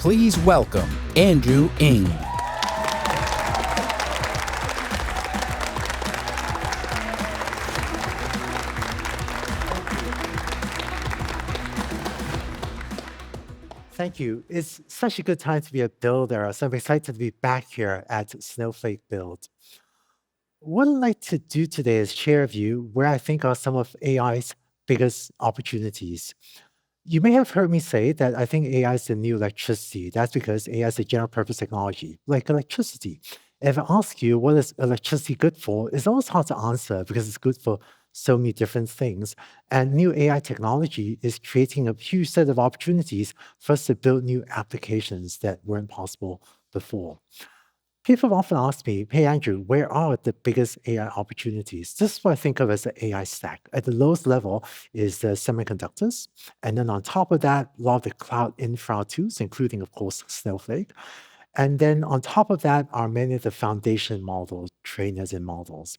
Please welcome Andrew Ng. Thank you. It's such a good time to be a builder, so I'm excited to be back here at Snowflake Build. What I'd like to do today is share with you where I think are some of AI's biggest opportunities. You may have heard me say that I think AI is the new electricity. That's because AI is a general purpose technology, like electricity. If I ask you what is electricity good for, it's always hard to answer because it's good for so many different things. And new AI technology is creating a huge set of opportunities for us to build new applications that weren't possible before. People often ask me, hey, Andrew, where are the biggest AI opportunities? This is what I think of as the AI stack. At the lowest level is the semiconductors. And then on top of that, a lot of the cloud infra tools, including, of course, Snowflake. And then on top of that are many of the foundation models, trainers and models.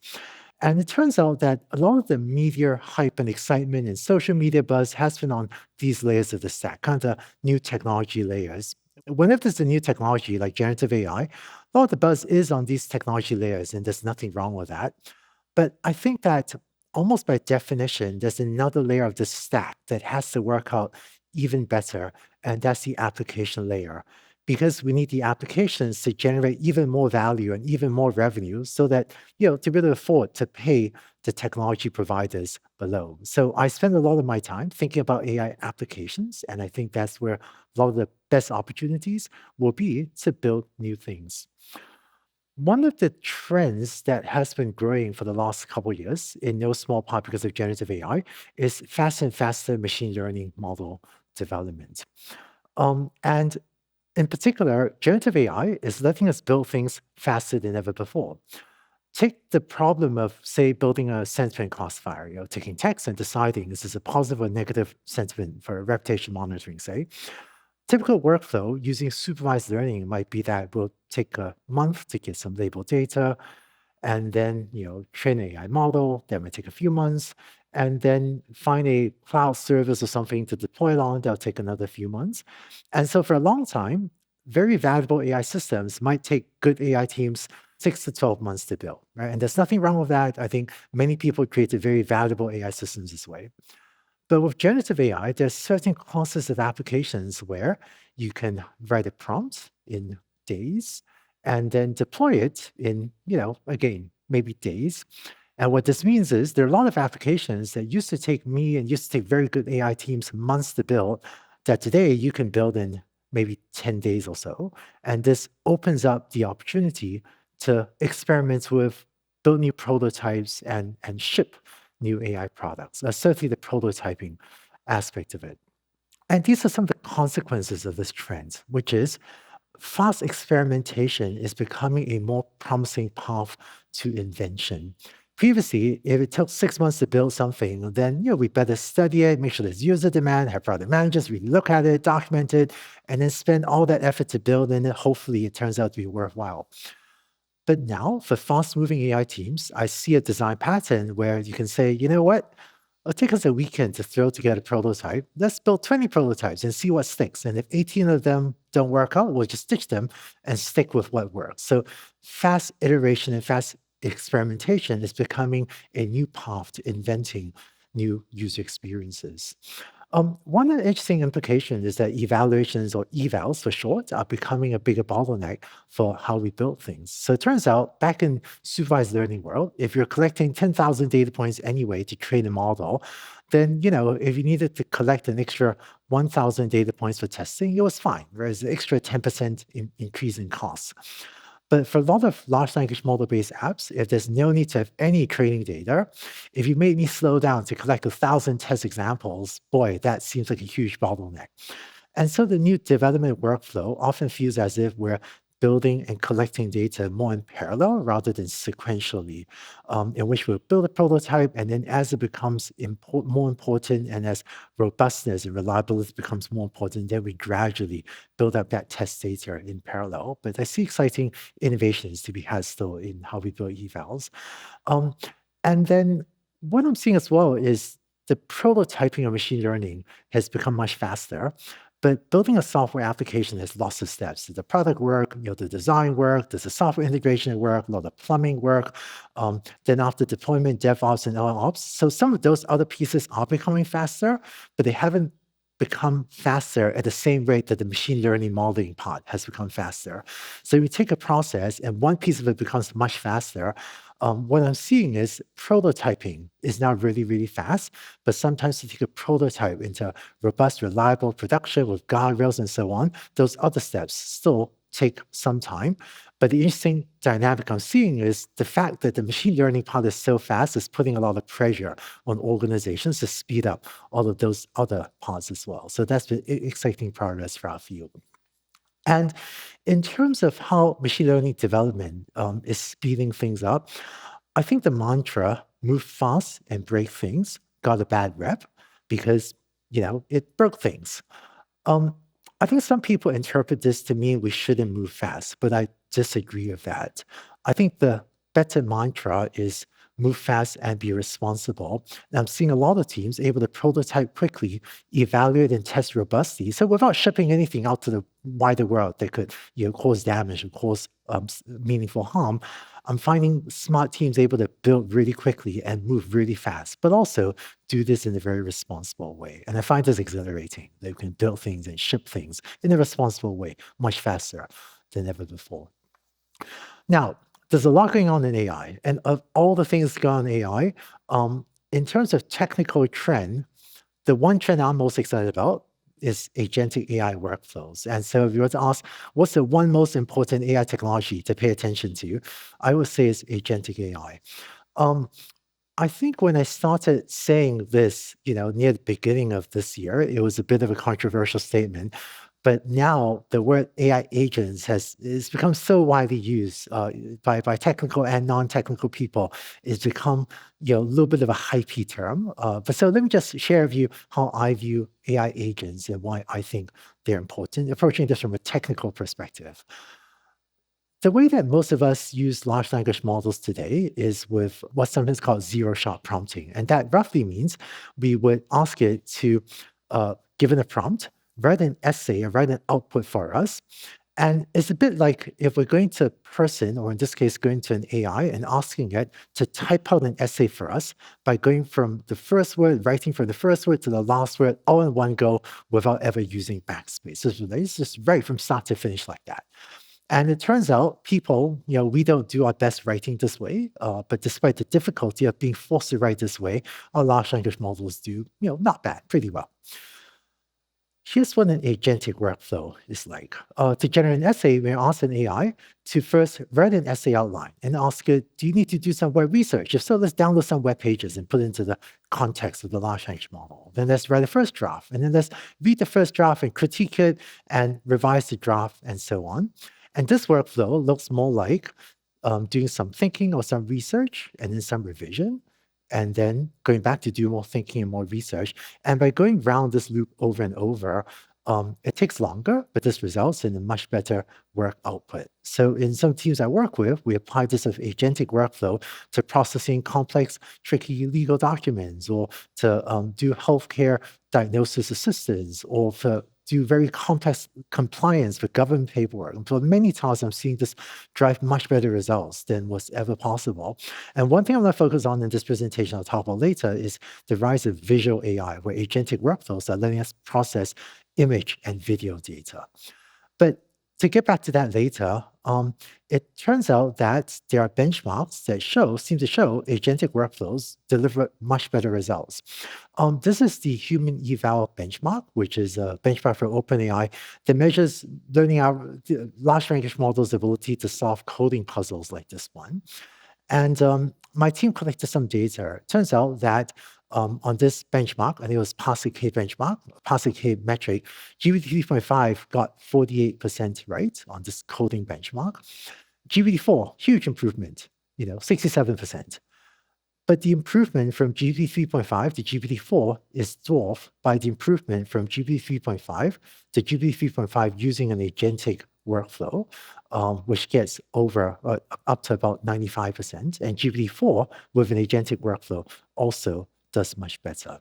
And it turns out that a lot of the media hype and excitement and social media buzz has been on these layers of the stack, kind of the new technology layers. Whenever there's a new technology like generative AI, a lot of the buzz is on these technology layers, and there's nothing wrong with that. But I think that almost by definition, there's another layer of the stack that has to work out even better, and that's the application layer. Because we need the applications to generate even more value and even more revenue so that, to be able to afford to pay the technology providers below. So I spend a lot of my time thinking about AI applications, and I think that's where a lot of the best opportunities will be to build new things. One of the trends that has been growing for the last couple of years, in no small part because of generative AI, is faster and faster machine learning model development. And in particular, generative AI is letting us build things faster than ever before. Take the problem of, say, building a sentiment classifier, taking text and deciding is this a positive or negative sentiment for reputation monitoring, say. Typical workflow using supervised learning might be that we'll take a month to get some labeled data, and then train an AI model. That might take a few months, and then find a cloud service or something to deploy it on. That'll take another few months. And so for a long time, very valuable AI systems might take good AI teams 6 to 12 months to build, right? And there's nothing wrong with that. I think many people created very valuable AI systems this way. But with generative AI, there's certain classes of applications where you can write a prompt in days and then deploy it in, again, maybe days. And what this means is there are a lot of applications that used to take me and used to take very good AI teams months to build that today you can build in maybe 10 days or so. And this opens up the opportunity to experiment with, build new prototypes and ship new AI products. Certainly the prototyping aspect of it. And these are some of the consequences of this trend, which is fast experimentation is becoming a more promising path to invention. Previously, if it took 6 months to build something, then we better study it, make sure there's user demand, have product managers really look at it, document it, and then spend all that effort to build, and then hopefully it turns out to be worthwhile. But now, for fast-moving AI teams, I see a design pattern where you can say, you know what? It'll take us a weekend to throw together a prototype. Let's build 20 prototypes and see what sticks. And if 18 of them don't work out, we'll just ditch them and stick with what works. So fast iteration and fast experimentation is becoming a new path to inventing new user experiences. One interesting implication is that evaluations, or evals for short, are becoming a bigger bottleneck for how we build things. So it turns out back in supervised learning world, if you're collecting 10,000 data points anyway to train a model, then if you needed to collect an extra 1,000 data points for testing, it was fine. Whereas the extra 10% increase in costs. But for a lot of large language model-based apps, if there's no need to have any training data, if you made me slow down to collect 1,000 test examples, boy, that seems like a huge bottleneck. And so the new development workflow often feels as if we're building and collecting data more in parallel rather than sequentially, in which we'll build a prototype, and then as it becomes more important and as robustness and reliability becomes more important, then we gradually build up that test data in parallel. But I see exciting innovations to be had still in how we build evals. Um, and then what I'm seeing as well is the prototyping of machine learning has become much faster. But building a software application has lots of steps. The product work, the design work, there's the software integration work, a lot of plumbing work. Then after deployment, DevOps and LLMs. So some of those other pieces are becoming faster, but they haven't become faster at the same rate that the machine learning modeling part has become faster. So you take a process and one piece of it becomes much faster. What I'm seeing is prototyping is now really, really fast, but sometimes to take a prototype into robust, reliable production with guardrails and so on, those other steps still take some time. But the interesting dynamic I'm seeing is the fact that the machine learning part is so fast is putting a lot of pressure on organizations to speed up all of those other parts as well. So that's been exciting progress for our field. And in terms of how machine learning development is speeding things up, I think the mantra "move fast and break things" got a bad rep because it broke things. Um, I think some people interpret this to mean we shouldn't move fast, but I disagree with that. I think the better mantra is move fast and be responsible. And I'm seeing a lot of teams able to prototype quickly, evaluate and test robustly. So without shipping anything out to the wider world that could cause damage or cause meaningful harm, I'm finding smart teams able to build really quickly and move really fast, but also do this in a very responsible way. And I find this exhilarating. They can build things and ship things in a responsible way, much faster than ever before. Now, there's a lot going on in AI, and of all the things going on in AI, in terms of technical trend, the one trend I'm most excited about is agentic AI workflows. And so if you were to ask, what's the one most important AI technology to pay attention to, I would say it's agentic AI. Um, I think when I started saying this, near the beginning of this year, it was a bit of a controversial statement. But now the word AI agents has become so widely used by technical and non-technical people. It's become a little bit of a hypey term. But so let me just share with you how I view AI agents and why I think they're important, approaching this from a technical perspective. The way that most of us use large language models today is with what's sometimes called zero-shot prompting. And that roughly means we would ask it to, given a prompt, write an essay or write an output for us. And it's a bit like if we're going to a person, or in this case, going to an AI and asking it to type out an essay for us by going from the first word, writing from the first word to the last word, all in one go without ever using backspace. So it's just right from start to finish like that. And it turns out people, we don't do our best writing this way, but despite the difficulty of being forced to write this way, our large language models do, not bad, pretty well. Here's what an agentic workflow is like. To generate an essay, we ask an AI to first write an essay outline and ask it, do you need to do some web research? If so, let's download some web pages and put it into the context of the large language model. Then let's write a first draft, and then let's read the first draft and critique it and revise the draft and so on. And this workflow looks more like doing some thinking or some research and then some revision, and then going back to do more thinking and more research. And by going round this loop over and over, it takes longer, but this results in a much better work output. So in some teams I work with, we apply this of agentic workflow to processing complex, tricky legal documents, or to do healthcare diagnosis assistance, or for do very complex compliance with government paperwork. And for many times, I'm seeing this drive much better results than was ever possible. And one thing I'm going to focus on in this presentation I'll talk about later is the rise of visual AI, where agentic workflows are letting us process image and video data. But to get back to that later, it turns out that there are benchmarks that seem to show agentic workflows deliver much better results. This is the human eval benchmark, which is a benchmark for OpenAI that measures large language models' ability to solve coding puzzles like this one. And my team collected some data. It turns out that on this benchmark, and it was Parser-K benchmark, Parser-K metric, GPT 3.5 got 48% right on this coding benchmark. GPT-4, huge improvement, 67%. But the improvement from GPT 3.5 to GPT-4 is dwarfed by the improvement from GPT 3.5 to GPT 3.5 using an agentic workflow, which gets up to about 95%. And GPT-4 with an agentic workflow also does much better.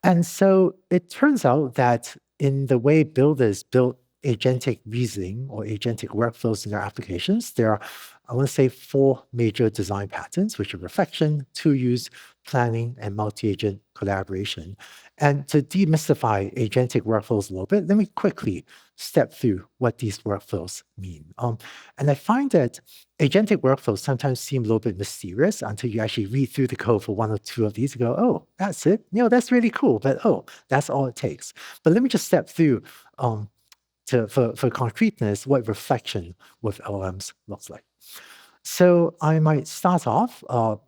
And so it turns out that in the way builders build agentic reasoning or agentic workflows in their applications, there are, I want to say, four major design patterns, which are reflection, tool use, planning, and multi-agent collaboration. And to demystify agentic workflows a little bit, let me quickly step through what these workflows mean. And I find that agentic workflows sometimes seem a little bit mysterious until you actually read through the code for one or two of these and go, oh, that's it. That's really cool. But oh, that's all it takes. But let me just step through for concreteness what reflection with LLMs looks like. So I might start off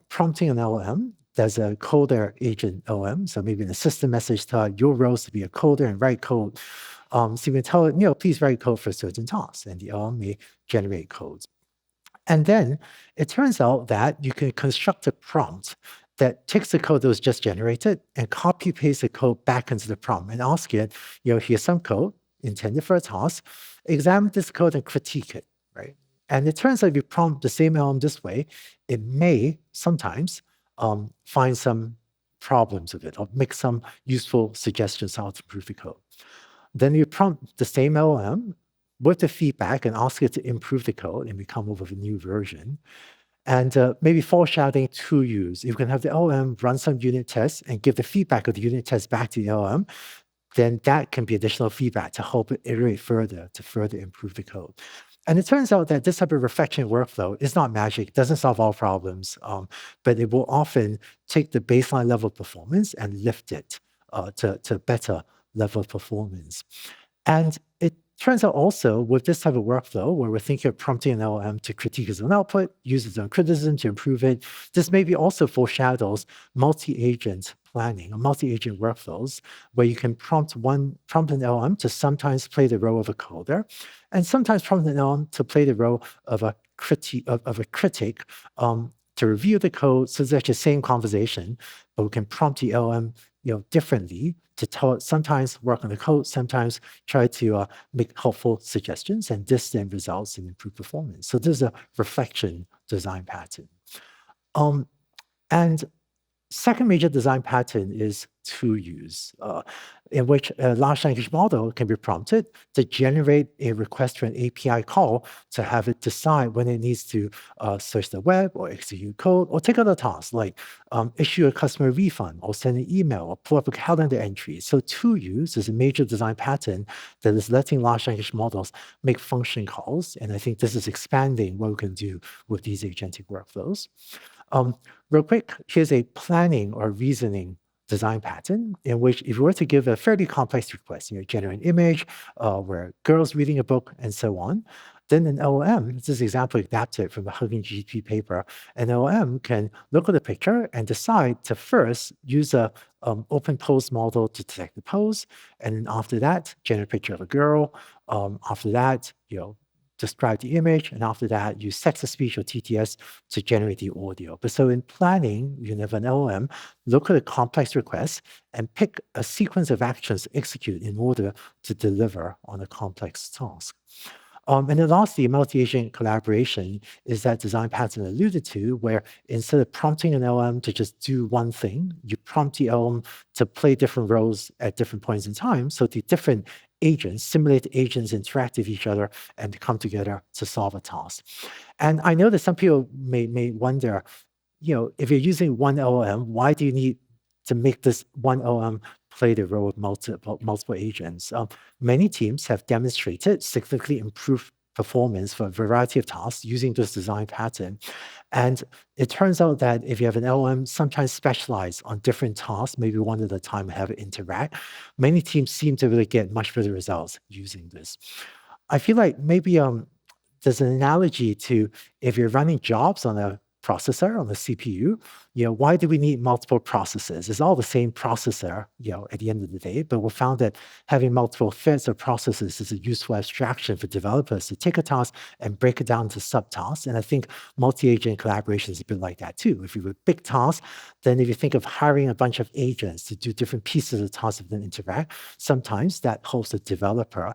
prompting an LLM. There's a coder agent LLM. So maybe in a system message, tell your role is to be a coder and write code. So you can tell it, please write code for certain tasks, and the LLM may generate code. And then it turns out that you can construct a prompt that takes the code that was just generated and copy paste the code back into the prompt and ask it, here's some code intended for a task, examine this code and critique it, right? And it turns out if you prompt the same LM this way, it may sometimes find some problems with it or make some useful suggestions how to improve the code. Then you prompt the same LM with the feedback and ask it to improve the code, and we come up with a new version. And maybe foreshadowing to use. You can have the LM run some unit tests and give the feedback of the unit test back to the LM. Then that can be additional feedback to help it iterate further, to further improve the code. And it turns out that this type of reflection workflow is not magic, doesn't solve all problems, but it will often take the baseline level of performance and lift it to better level of performance. And it turns out also with this type of workflow where we're thinking of prompting an LLM to critique its own output, use its own criticism to improve it, this maybe also foreshadows multi-agent planning or multi-agent workflows where you can prompt an LLM to sometimes play the role of a coder and sometimes prompt an LLM to play the role of a critic to review the code. So it's actually the same conversation, but we can prompt the LLM differently to tell it sometimes work on the code, sometimes try to make helpful suggestions, and this then results in improved performance. So there's a reflection design pattern. And second major design pattern is tool use, in which a large language model can be prompted to generate a request to an API call to have it decide when it needs to search the web or execute code or take other tasks like issue a customer refund or send an email or pull up a calendar entry. So tool use is a major design pattern that is letting large language models make function calls. And I think this is expanding what we can do with these agentic workflows. Real quick, here's a planning or reasoning design pattern in which if you were to give a fairly complex request, generate an image where girls reading a book and so on, then an LLM, this is example adapted from the Hugging GP paper, an LLM can look at the picture and decide to first use a open pose model to detect the pose, and then after that, generate a picture of a girl. After that, describe the image, and after that, use text-to-speech or TTS to generate the audio. But so in planning, you can have an LLM look at a complex request and pick a sequence of actions to execute in order to deliver on a complex task. And then lastly, multi-agent collaboration is that design pattern alluded to, where instead of prompting an LLM to just do one thing, you prompt the LLM to play different roles at different points in time. So the different agents, simulate agents interact with each other and come together to solve a task. And I know that some people may wonder, if you're using one LLM, why do you need to make this one LLM play the role of multiple agents? Many teams have demonstrated significantly improved performance for a variety of tasks using this design pattern. And it turns out that if you have an LLM sometimes specialized on different tasks, maybe one at a time and have it interact, many teams seem to really get much better results using this. I feel like maybe there's an analogy to if you're running jobs on a processor, on the CPU, why do we need multiple processes? It's all the same processor, at the end of the day, but we found that having multiple threads of processes is a useful abstraction for developers to take a task and break it down into subtasks. And I think multi-agent collaboration is a bit like that too. If you have a big task, then if you think of hiring a bunch of agents to do different pieces of the task and then interact, sometimes that helps the developer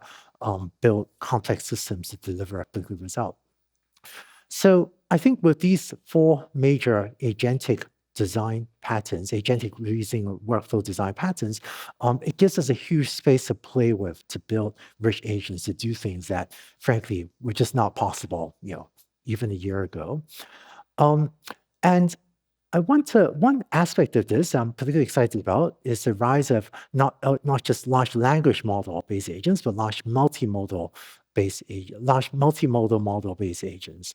build complex systems to deliver a good result. So I think with these four major agentic design patterns, agentic reasoning workflow design patterns, it gives us a huge space to play with to build rich agents to do things that, frankly, were just not possible, even a year ago. Um, and one aspect of this I'm particularly excited about is the rise of not just large language model based agents, but large multimodal model based agents.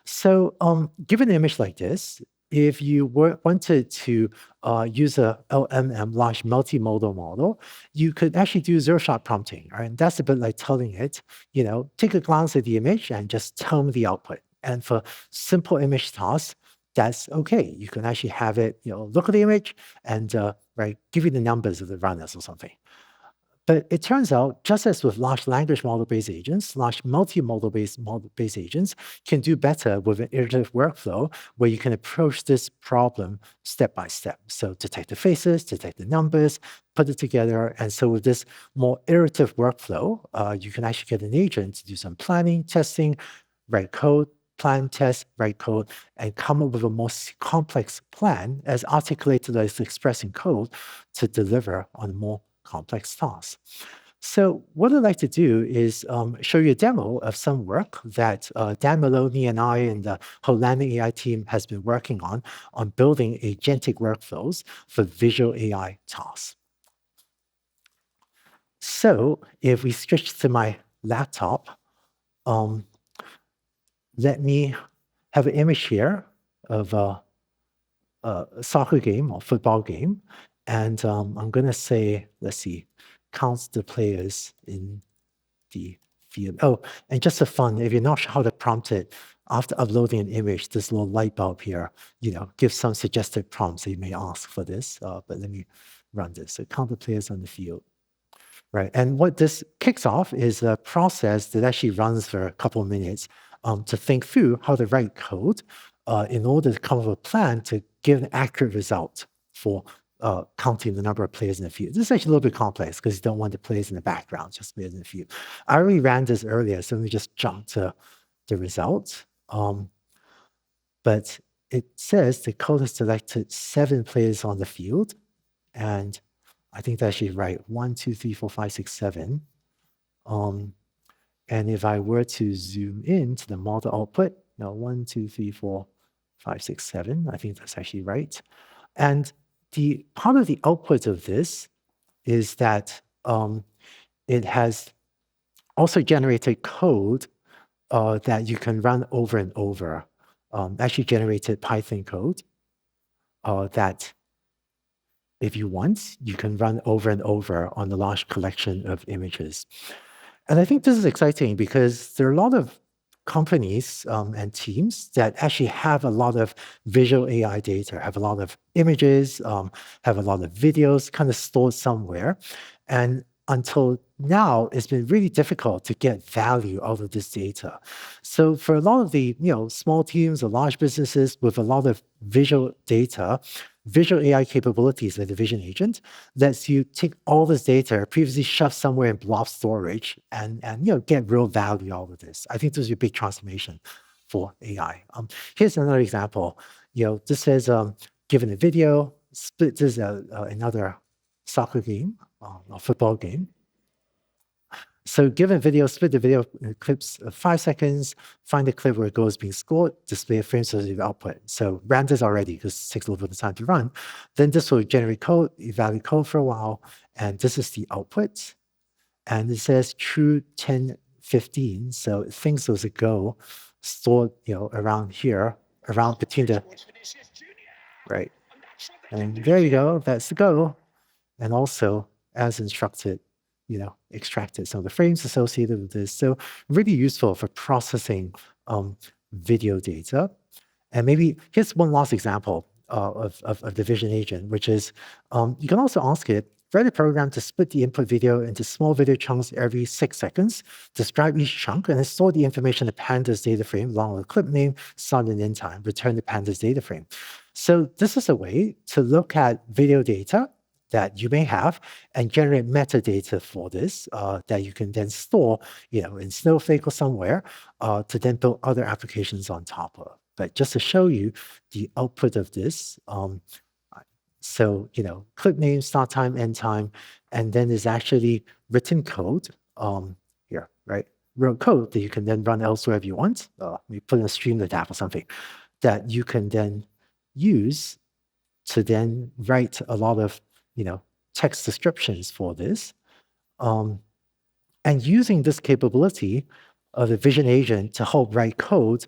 So, given an image like this, if you wanted to use a LMM, large multimodal model, you could actually do zero-shot prompting, right? And that's a bit like telling it, take a glance at the image and just tell me the output. And for simple image tasks, that's okay. You can actually have it, look at the image and right, give you the numbers of the runners or something. But it turns out, just as with large language model-based agents, large multimodal-based agents can do better with an iterative workflow where you can approach this problem step by step. So detect the faces, detect the numbers, put it together. And so with this more iterative workflow, you can actually get an agent to do some planning, testing, write code, plan, test, write code, and come up with a more complex plan as articulated as expressed in code to deliver on more complex tasks. So what I'd like to do is show you a demo of some work that Dan Maloney and I and the whole Landing AI team has been working on building agentic workflows for visual AI tasks. So if we switch to my laptop, let me have an image here of a soccer game or football game. And I'm going to say, let's see, counts the players in the field. Oh, and just for fun, if you're not sure how to prompt it, after uploading an image, this little light bulb here, gives some suggested prompts that you may ask for this. But let me run this. So count the players on the field. Right. And what this kicks off is a process that actually runs for a couple of minutes to think through how to write code in order to come up with a plan to give an accurate result for counting the number of players in the field. This is actually a little bit complex because you don't want the players in the background, just players in the field. I already ran this earlier, so let me just jump to the result. But it says the code has selected 7 players on the field, and I think that's actually right. 1, 2, 3, 4, 5, 6, 7. And if I were to zoom in to the model output, 1, 2, 3, 4, 5, 6, 7, I think that's actually right. And the part of the output of this is that it has also generated code that you can run over and over. Actually generated Python code that if you want, you can run over and over on a large collection of images. And I think this is exciting because there are a lot of companies and teams that actually have a lot of visual AI data, have a lot of images, have a lot of videos kind of stored somewhere. And until now, it's been really difficult to get value out of this data. So for a lot of the small teams or large businesses with a lot of visual data, visual AI capabilities like the Vision Agent lets you take all this data previously shoved somewhere in blob storage and get real value out of this. I think this is a big transformation for AI. Here's another example. This says given a video, split this another soccer game or football game. So given video, split the video clips of 5 seconds, find the clip where a goal is being scored, display a frame sensitive output. So ran this already because it takes a little bit of time to run. Then this will generate code, evaluate code for a while, and this is the output. And it says true 10:15. So it thinks there's a goal stored around here, around between the right. And there you go, that's the goal. And also, as instructed, extracted some of the frames associated with this. So really useful for processing video data. And maybe here's one last example of the Vision Agent, which is you can also ask it, write a program to split the input video into small video chunks every 6 seconds, describe each chunk, and then store the information in the pandas data frame along with clip name, start and end time, return the pandas data frame. So this is a way to look at video data that you may have and generate metadata for this that you can then store in Snowflake or somewhere to then build other applications on top of. But just to show you the output of this, so, clip name, start time, end time, and then there's actually written code here, right? Real code that you can then run elsewhere if you want. We put in a Streamlit app or something that you can then use to then write a lot of, text descriptions for this. Um, and using this capability of the vision agent to help write code,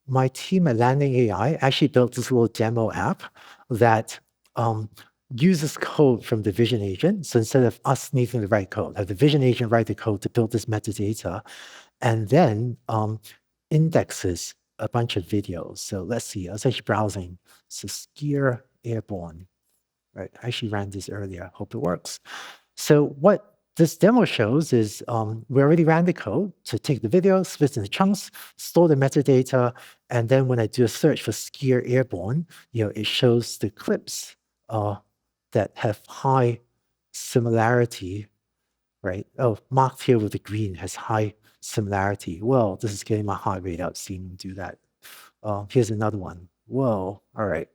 my team at Landing AI actually built this little demo app that uses code from the vision agent. So instead of us needing to write code, have the vision agent write the code to build this metadata, and then indexes a bunch of videos. So let's see, I was actually browsing. So skier airborne, right? I actually ran this earlier. Hope it works. So what this demo shows is we already ran the code to take the video, split into chunks, store the metadata, and then when I do a search for skier airborne, it shows the clips that have high similarity, right? Oh, marked here with the green has high similarity. Well, this is getting my heart rate up seeing them do that. Here's another one. Whoa, all right.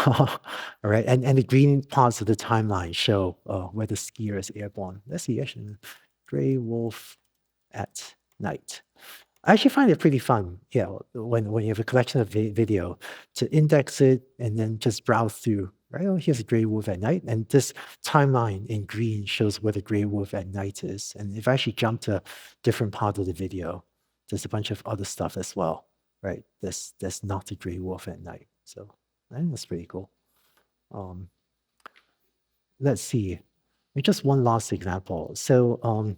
All right, and the green parts of the timeline show where the skier is airborne. Let's see, actually, gray wolf at night. I actually find it pretty fun, when you have a collection of video to index it and then just browse through, right? Oh, here's a gray wolf at night. And this timeline in green shows where the gray wolf at night is. And if I actually jump to a different part of the video, there's a bunch of other stuff as well, right? There's not a gray wolf at night. So I think that's pretty cool. Let's see, just one last example. So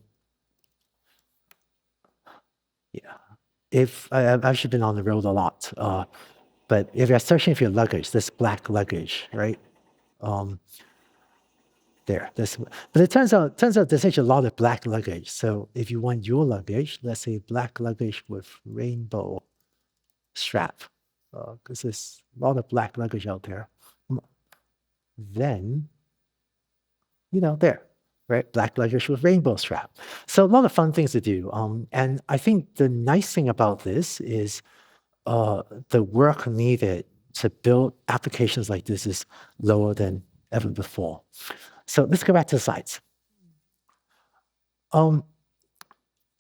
yeah, if I've actually been on the road a lot, but if you're searching for your luggage, this black luggage, right? But it turns out there's actually a lot of black luggage. So if you want your luggage, let's say black luggage with rainbow strap, because there's a lot of black luggage out there, then, there, right? Black luggage with rainbow strap. So a lot of fun things to do. And I think the nice thing about this is the work needed to build applications like this is lower than ever before. So let's go back to the slides.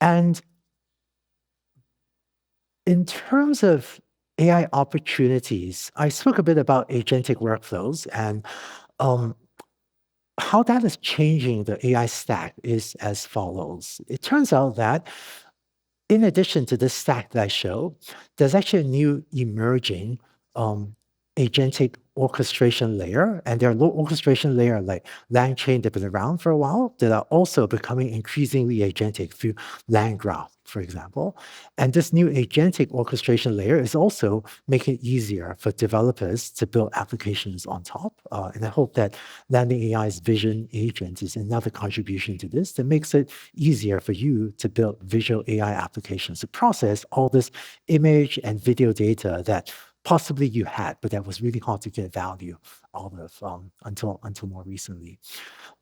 And in terms of AI opportunities, I spoke a bit about agentic workflows, and how that is changing the AI stack is as follows. It turns out that in addition to this stack that I show, there's actually a new emerging agentic orchestration layer, and there are orchestration layer like LangChain that have been around for a while that are also becoming increasingly agentic through LangGraph, for example. And this new agentic orchestration layer is also making it easier for developers to build applications on top. And I hope that Landing AI's vision agent is another contribution to this that makes it easier for you to build visual AI applications to process all this image and video data that possibly you had, but that was really hard to get value out of until more recently.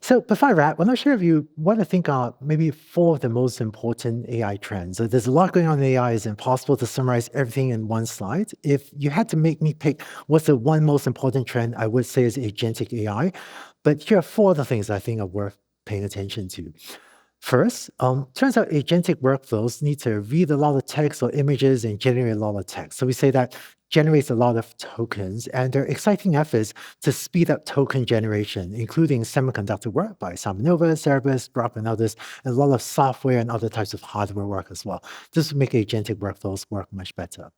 So before I wrap, I want to share with you what I think are maybe 4 of the most important AI trends. There's a lot going on in AI. It's impossible to summarize everything in one slide. If you had to make me pick what's the one most important trend, I would say is agentic AI. But here are 4 other things I think are worth paying attention to. First, turns out agentic workflows need to read a lot of text or images and generate a lot of text. So we say that generates a lot of tokens, and there are exciting efforts to speed up token generation, including semiconductor work by Samanova, Cerebras, Brock, and others, and a lot of software and other types of hardware work as well. This will make agentic workflows work much better.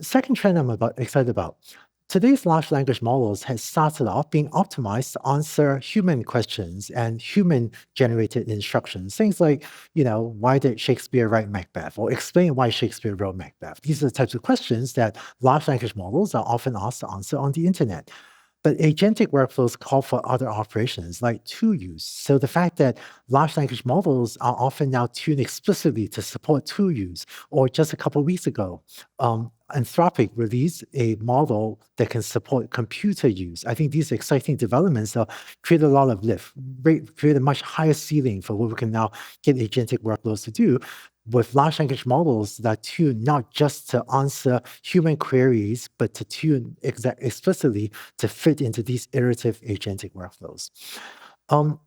Second trend I'm excited about. Today's large language models has started off being optimized to answer human questions and human-generated instructions. Things like, why did Shakespeare write Macbeth? Or explain why Shakespeare wrote Macbeth. These are the types of questions that large language models are often asked to answer on the internet. But agentic workflows call for other operations like tool use. So the fact that large language models are often now tuned explicitly to support tool use, or just a couple of weeks ago, Anthropic released a model that can support computer use. I think these exciting developments create a lot of lift, create a much higher ceiling for what we can now get agentic workloads to do. with large language models that are tuned not just to answer human queries, but to tune explicitly to fit into these iterative agentic workflows. Um,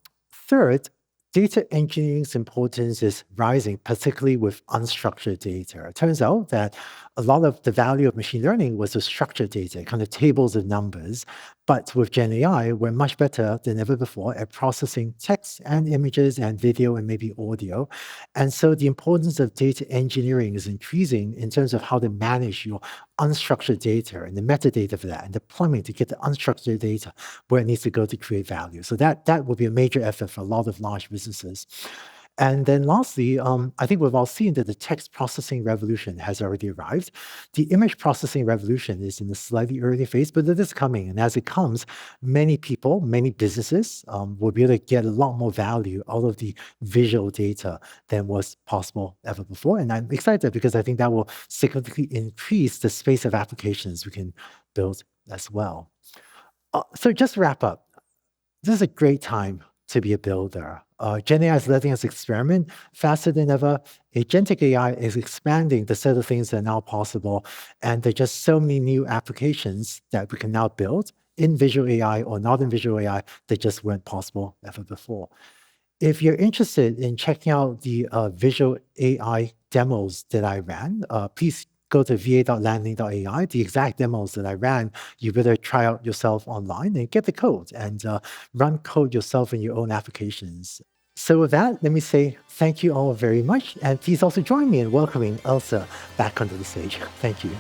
Third, data engineering's importance is rising, particularly with unstructured data. It turns out that a lot of the value of machine learning was with structured data, kind of tables of numbers. But with Gen AI, we're much better than ever before at processing text and images and video and maybe audio. And so the importance of data engineering is increasing in terms of how to manage your unstructured data and the metadata for that and the plumbing to get the unstructured data where it needs to go to create value. So that will be a major effort for a lot of large businesses. And then lastly, I think we've all seen that the text processing revolution has already arrived. The image processing revolution is in a slightly early phase, but it is coming. And as it comes, many people, many businesses will be able to get a lot more value out of the visual data than was possible ever before. And I'm excited because I think that will significantly increase the space of applications we can build as well. So just to wrap up, this is a great time to be a builder. Gen AI is letting us experiment faster than ever. Agentic AI is expanding the set of things that are now possible. And there are just so many new applications that we can now build in visual AI or not in visual AI that just weren't possible ever before. If you're interested in checking out the visual AI demos that I ran, please go to va.landing.ai. The exact demos that I ran, you better try out yourself online and get the code and run code yourself in your own applications. So with that, let me say thank you all very much. And please also join me in welcoming Elsa back onto the stage. Thank you.